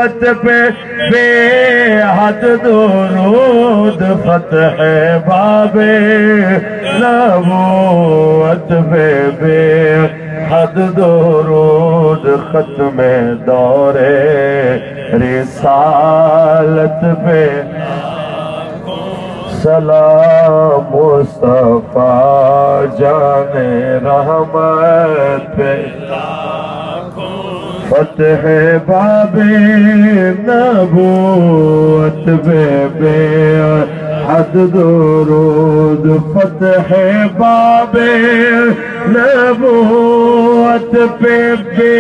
نبوت پہ بے حد درود فتح باب نبوت پہ بے حد درود ختم دور رسالت پہ سلام مصطفیٰ جان رحمت پہ فتح باب نبوت پہ بے حد درود فتح باب نبوت پہ بے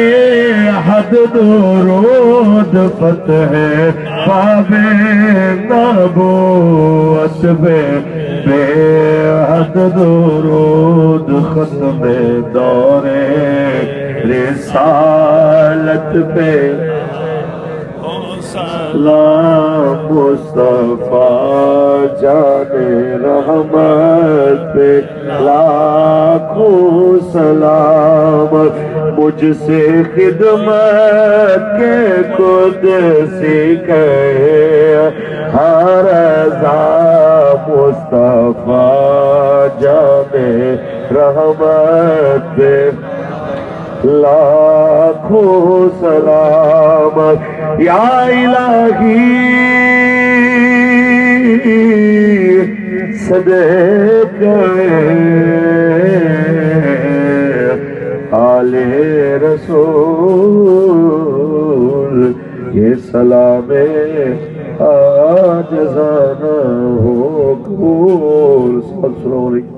حد درود فتح باب نبوت پہ بے حد درود ختم دور رسالت پہ سلام مصطفیٰ جان رحمت پہ لاکھوں سلام مجھ سے خدمت کے قدسی کہے ہر رضا مصطفیٰ جان رحمت پہ لاکھوں سلام یا الہی صدقے آل رسول یہ سلام آجزانہ ہو قبول صلی اللہ علیہ وسلم